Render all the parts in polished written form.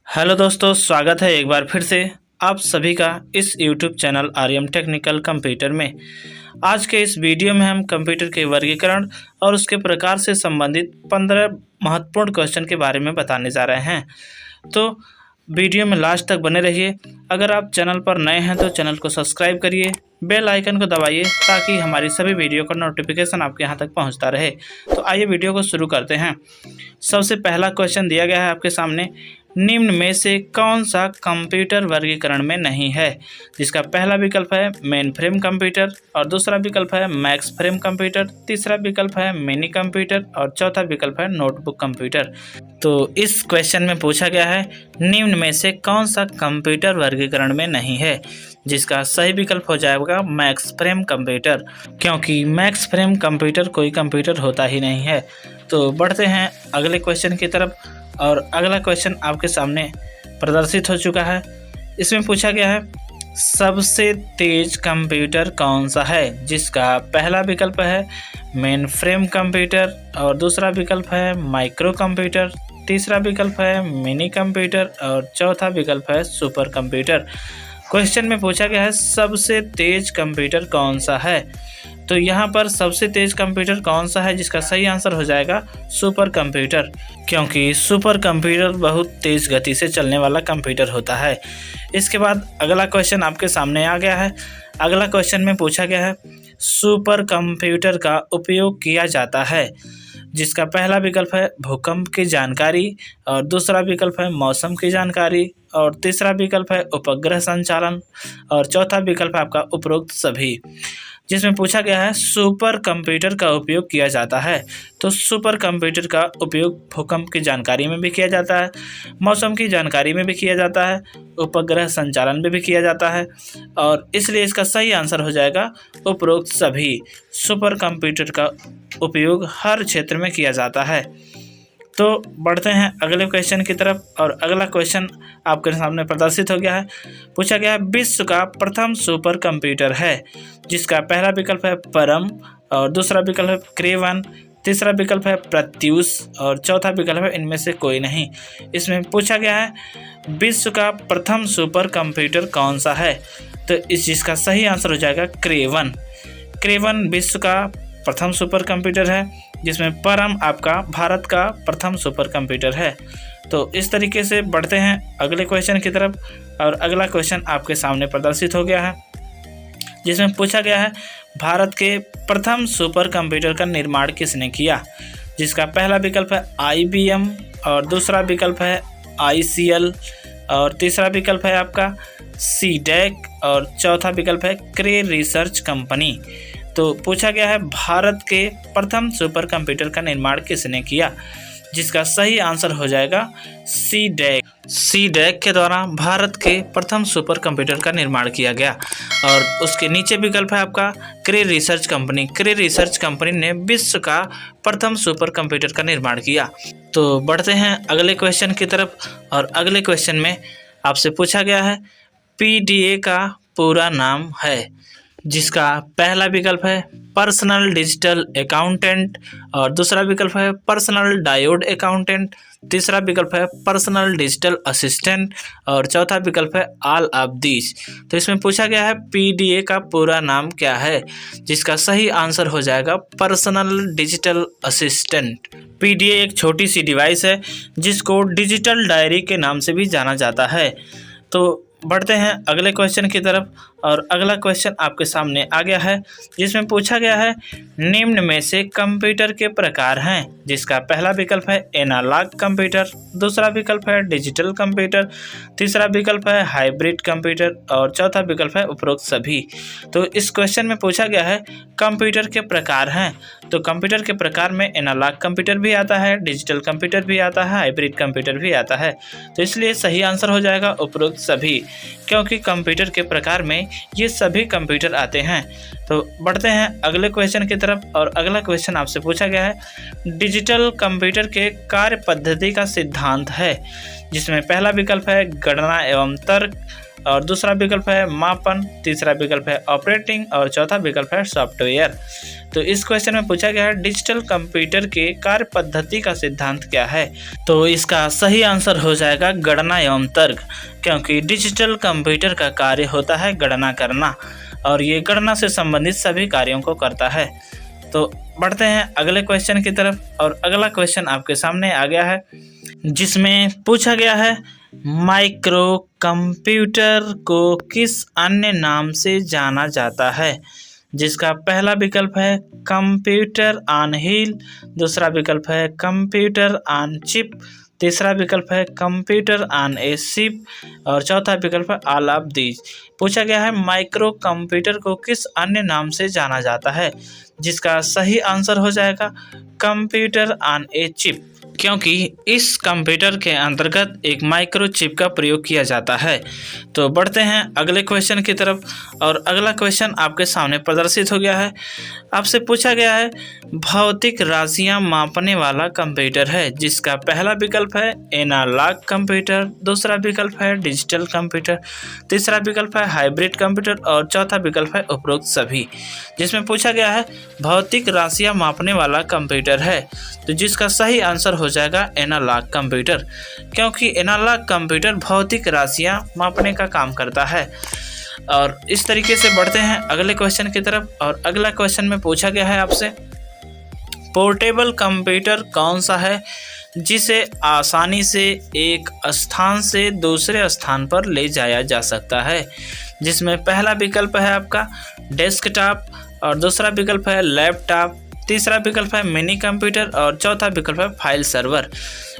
Hello दोस्तों, स्वागत है एक बार फिर से आप सभी का इस YouTube channel Aryam technical computer में। आज के इस वीडियो में हम कंप्यूटर के वर्गीकरण और उसके प्रकार से संबंधित 15 महत्वपूर्ण क्वेश्चन के बारे में बताने जा रहे हैं। तो वीडियो में लास्ट तक बने रहिए। अगर आप चैनल पर नए हैं तो चैनल को सब्सक्राइब करिए, बेल आइकन को दबाइए ताकि हमारी सभी वीडियो का नोटिफिकेशन आपके यहाँ तक पहुँचता रहे। तो आइए वीडियो को शुरू करते हैं। सबसे पहला क्वेश्चन दिया गया है आपके सामने, निम्न में से कौन सा कंप्यूटर वर्गीकरण में नहीं है? जिसका पहला विकल्प है मेन फ्रेम कंप्यूटर और दूसरा विकल्प है मैक्स फ्रेम कंप्यूटर, तीसरा विकल्प है मिनी कंप्यूटर और चौथा विकल्प है नोटबुक कंप्यूटर। तो इस क्वेश्चन में पूछा गया है निम्न में से कौन सा कंप्यूटर वर्गीकरण में नहीं है? जिसका सही विकल्प हो जाएगा मैक्स फ्रेम कंप्यूटर, क्योंकि मैक्स फ्रेम कंप्यूटर कोई कंप्यूटर होता ही नहीं है। तो बढ़ते हैं अगले क्वेश्चन की तरफ और अगला क्वेश्चन आपके सामने प्रदर्शित हो चुका है। इसमें पूछा गया है सबसे तेज कंप्यूटर कौन सा है? जिसका पहला विकल्प है मेन फ्रेम कंप्यूटर और दूसरा विकल्प है माइक्रो कंप्यूटर, तीसरा विकल्प है मिनी कंप्यूटर और चौथा विकल्प है सुपर कंप्यूटर। क्वेश्चन में पूछा गया है सबसे तेज कंप्यूटर कौन सा है? तो यहाँ पर सबसे तेज कंप्यूटर कौन सा है? जिसका सही आंसर हो जाएगा सुपर कंप्यूटर, क्योंकि सुपर कंप्यूटर बहुत तेज़ गति से चलने वाला कंप्यूटर होता है। इसके बाद अगला क्वेश्चन आपके सामने आ गया है। अगला क्वेश्चन में पूछा गया है सुपर कंप्यूटर का उपयोग किया जाता है। जिसका पहला विकल्प है भूकंप की जानकारी और दूसरा विकल्प है मौसम की जानकारी और तीसरा विकल्प है उपग्रह संचालन और चौथा विकल्प है आपका उपरोक्त सभी। जिसमें पूछा गया है सुपर कंप्यूटर का उपयोग किया जाता है। तो सुपर कंप्यूटर का उपयोग भूकंप की जानकारी में भी किया जाता है, मौसम की जानकारी में भी किया जाता है, उपग्रह संचालन में भी किया जाता है और इसलिए इसका सही आंसर हो जाएगा उपरोक्त सभी। सुपर कंप्यूटर का उपयोग हर क्षेत्र में किया जाता है। तो बढ़ते हैं अगले क्वेश्चन की तरफ और अगला क्वेश्चन आपके सामने प्रदर्शित हो गया है। पूछा गया है विश्व का प्रथम सुपर कंप्यूटर है। जिसका पहला विकल्प है परम और दूसरा विकल्प है क्रेवन, तीसरा विकल्प है प्रत्यूष और चौथा विकल्प है इनमें से कोई नहीं। इसमें पूछा गया है विश्व का प्रथम सुपर कंप्यूटर कौन सा है? तो जिसका सही आंसर हो जाएगा क्रेवन। क्रेवन विश्व का प्रथम सुपर कंप्यूटर है, जिसमें परम आपका भारत का प्रथम सुपर कंप्यूटर है। तो इस तरीके से बढ़ते हैं अगले क्वेश्चन की तरफ और अगला क्वेश्चन आपके सामने प्रदर्शित हो गया है। जिसमें पूछा गया है भारत के प्रथम सुपर कंप्यूटर का निर्माण किसने किया? जिसका पहला विकल्प है IBM और दूसरा विकल्प है ICL और तीसरा विकल्प है आपका CDEC और चौथा विकल्प है क्रे रिसर्च कंपनी। तो पूछा गया है भारत के प्रथम सुपर कंप्यूटर का निर्माण किसने किया? जिसका सही आंसर हो जाएगा CDEC। CDEC के द्वारा भारत के प्रथम सुपर कंप्यूटर का निर्माण किया गया और उसके नीचे विकल्प है आपका क्रे रिसर्च कंपनी। क्रे रिसर्च कंपनी ने विश्व का प्रथम सुपर कंप्यूटर का निर्माण किया। तो बढ़ते हैं अगले क्वेश्चन की तरफ और अगले क्वेश्चन में आपसे पूछा गया है PDA का पूरा नाम है। जिसका पहला विकल्प है पर्सनल डिजिटल अकाउंटेंट और दूसरा विकल्प है पर्सनल डायोड अकाउंटेंट, तीसरा विकल्प है पर्सनल डिजिटल असिस्टेंट और चौथा विकल्प है ऑल ऑफ दीज। तो इसमें पूछा गया है PDA का पूरा नाम क्या है? जिसका सही आंसर हो जाएगा पर्सनल डिजिटल असिस्टेंट। PDA एक छोटी सी डिवाइस है जिसको डिजिटल डायरी के नाम से भी जाना जाता है। तो बढ़ते हैं अगले क्वेश्चन की तरफ और अगला क्वेश्चन आपके सामने आ गया है। जिसमें पूछा गया है निम्न में से कंप्यूटर के प्रकार हैं। जिसका पहला विकल्प है एनालॉग कंप्यूटर, दूसरा विकल्प है डिजिटल कंप्यूटर, तीसरा विकल्प है हाइब्रिड कंप्यूटर और चौथा विकल्प है उपरोक्त सभी। तो इस क्वेश्चन में पूछा गया है कंप्यूटर के प्रकार हैं। तो कंप्यूटर के प्रकार में एनालॉग कंप्यूटर भी आता है, डिजिटल कंप्यूटर भी आता है, हाइब्रिड कंप्यूटर भी आता है। तो इसलिए सही आंसर हो जाएगा उपरोक्त सभी, क्योंकि कंप्यूटर के प्रकार में ये सभी कंप्यूटर आते हैं। तो बढ़ते हैं अगले क्वेश्चन की तरफ और अगला क्वेश्चन आपसे पूछा गया है डिजिटल कंप्यूटर के कार्य पद्धति का सिद्धांत है। जिसमें पहला विकल्प है गणना एवं तर्क और दूसरा विकल्प है मापन, तीसरा विकल्प है ऑपरेटिंग और चौथा विकल्प है सॉफ्टवेयर। तो इस क्वेश्चन में पूछा गया है डिजिटल कंप्यूटर के कार्य पद्धति का सिद्धांत क्या है। तो इसका सही आंसर हो जाएगा गणना एवं तर्क, क्योंकि डिजिटल कंप्यूटर का कार्य होता है गणना करना और ये गणना से संबंधित सभी कार्यों को करता है। तो बढ़ते हैं अगले क्वेश्चन की तरफ और अगला क्वेश्चन आपके सामने आ गया है जिसमें पूछा गया है माइक्रो कंप्यूटर को किस अन्य नाम से जाना जाता है, जिसका पहला विकल्प है कंप्यूटर ऑन व्हील, दूसरा विकल्प है कंप्यूटर ऑन चिप, तीसरा विकल्प है कंप्यूटर ऑन ए चिप और चौथा विकल्प है ऑल ऑफ दीज। पूछा गया है माइक्रो कंप्यूटर को किस अन्य नाम से जाना जाता है, जिसका सही आंसर हो जाएगा कंप्यूटर ऑन ए चिप, क्योंकि इस कंप्यूटर के अंतर्गत एक माइक्रो चिप का प्रयोग किया जाता है। तो बढ़ते हैं अगले क्वेश्चन की तरफ और अगला क्वेश्चन आपके सामने प्रदर्शित हो गया है। आपसे पूछा गया है भौतिक राशियां मापने वाला कंप्यूटर है, जिसका पहला विकल्प है एनालॉग कंप्यूटर, दूसरा विकल्प है डिजिटल कंप्यूटर, तीसरा विकल्प है हाइब्रिड कंप्यूटर और चौथा विकल्प है उपरोक्त सभी। जिसमें पूछा गया है भौतिक राशियां मापने वाला कंप्यूटर है, तो जिसका सही आंसर हो जाएगा एनालॉग कंप्यूटर, क्योंकि एनालॉग कंप्यूटर भौतिक राशियां मापने का काम करता है। और इस तरीके से बढ़ते हैं अगले क्वेश्चन की तरफ और अगला क्वेश्चन में पूछा गया है आपसे पोर्टेबल कंप्यूटर कौन सा है जिसे आसानी से एक स्थान से दूसरे स्थान पर ले जाया जा सकता है, जिसमें पहला विकल्प है आपका डेस्कटॉप और दूसरा विकल्प है लैपटॉप, तीसरा विकल्प है मिनी कंप्यूटर और चौथा विकल्प है फाइल सर्वर।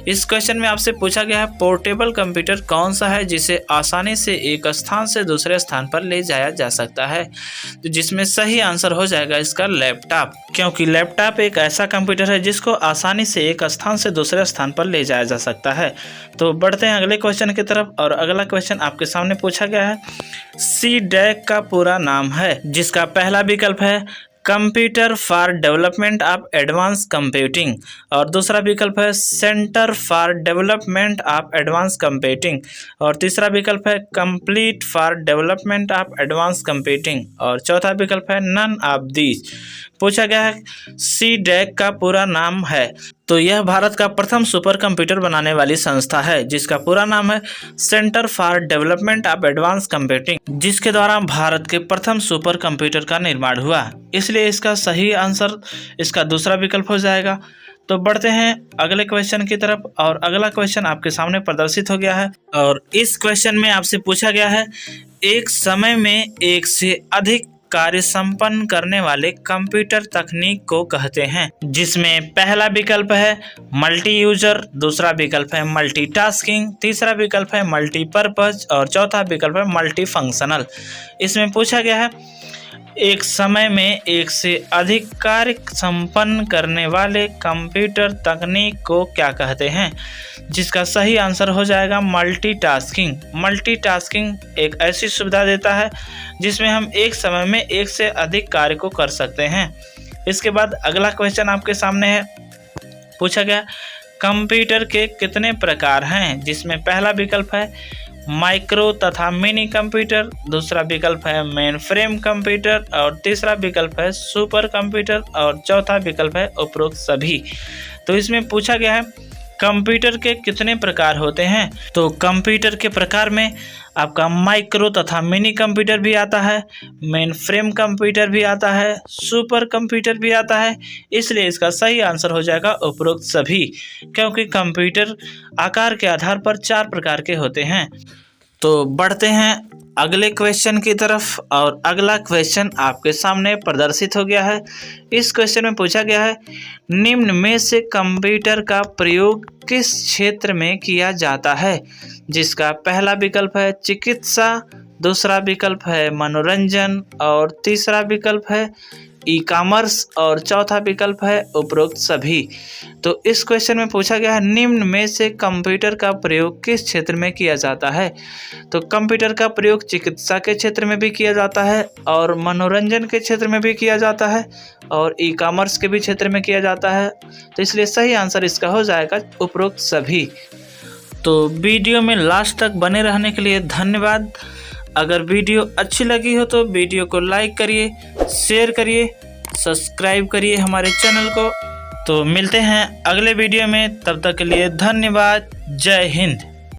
इस क्वेश्चन में आपसे पूछा गया है पोर्टेबल कंप्यूटर कौन सा है जिसे आसानी से एक स्थान से दूसरे स्थान पर ले जाया जा सकता है, तो जिसमें सही आंसर हो जाएगा इसका लैपटॉप, क्योंकि लैपटॉप एक ऐसा कंप्यूटर है जिसको आसानी से एक स्थान से दूसरे स्थान पर ले जाया जा सकता है। तो बढ़ते हैं अगले क्वेश्चन की तरफ और अगला क्वेश्चन आपके सामने पूछा गया है CDAC का पूरा नाम है, जिसका पहला विकल्प है computer for development of advance computing और दूसरा विकल्प है centre for development of advance computing और तीसरा विकल्प है complete for development of advance computing और चौथा विकल्प है नन ऑफ दीज। पूछा गया है CDAC का पूरा नाम है, तो यह भारत का प्रथम सुपर कंप्यूटर बनाने वाली संस्था है जिसका पूरा नाम है centre for development of advance computing, जिसके द्वारा भारत के प्रथम सुपर कंप्यूटर का निर्माण हुआ, इसलिए इसका सही आंसर इसका दूसरा विकल्प हो जाएगा। तो बढ़ते हैं अगले क्वेश्चन की तरफ और अगला क्वेश्चन आपके सामने प्रदर्शित हो गया है और इस क्वेश्चन में आपसे पूछा गया है एक समय में एक से अधिक कार्य संपन्न करने वाले कंप्यूटर तकनीक को कहते हैं, जिसमें पहला विकल्प है मल्टी यूजर, दूसरा विकल्प है मल्टीटास्किंग, तीसरा विकल्प है मल्टीपर्पज और चौथा विकल्प है मल्टी फंक्शनल। इसमें पूछा गया है एक समय में एक से अधिक कार्य संपन्न करने वाले कंप्यूटर तकनीक को क्या कहते हैं, जिसका सही आंसर हो जाएगा मल्टीटास्किंग। मल्टीटास्किंग एक ऐसी सुविधा देता है जिसमें हम एक समय में एक से अधिक कार्य को कर सकते हैं। इसके बाद अगला क्वेश्चन आपके सामने है, पूछा गया कंप्यूटर के कितने प्रकार हैं, जिसमें पहला विकल्प है माइक्रो तथा मिनी कंप्यूटर, दूसरा विकल्प है मेन फ्रेम कंप्यूटर और तीसरा विकल्प है सुपर कंप्यूटर और चौथा विकल्प है उपरोक्त सभी। तो इसमें पूछा गया है कंप्यूटर के कितने प्रकार होते हैं, तो कंप्यूटर के प्रकार में आपका माइक्रो तथा मिनी कंप्यूटर भी आता है, मेन फ्रेम कंप्यूटर भी आता है, सुपर कंप्यूटर भी आता है, इसलिए इसका सही आंसर हो जाएगा उपरोक्त सभी, क्योंकि कंप्यूटर आकार के आधार पर 4 प्रकार के होते हैं। तो बढ़ते हैं अगले क्वेश्चन की तरफ और अगला क्वेश्चन आपके सामने प्रदर्शित हो गया है। इस क्वेश्चन में पूछा गया है निम्न में से कंप्यूटर का प्रयोग किस क्षेत्र में किया जाता है, जिसका पहला विकल्प है चिकित्सा, दूसरा विकल्प है मनोरंजन और तीसरा विकल्प है ई-कॉमर्स और चौथा विकल्प है उपरोक्त सभी। तो इस क्वेश्चन में पूछा गया है निम्न में से कंप्यूटर का प्रयोग किस क्षेत्र में किया जाता है, तो कंप्यूटर का प्रयोग चिकित्सा के क्षेत्र में भी किया जाता है और मनोरंजन के क्षेत्र में भी किया जाता है और ई-कॉमर्स के भी क्षेत्र में किया जाता है, तो इसलिए सही आंसर इसका हो जाएगा उपरोक्त सभी। तो वीडियो में लास्ट तक बने रहने के लिए धन्यवाद। अगर वीडियो अच्छी लगी हो तो वीडियो को लाइक करिए, शेयर करिए, सब्सक्राइब करिए हमारे चैनल को। तो मिलते हैं अगले वीडियो में, तब तक के लिए धन्यवाद। जय हिंद।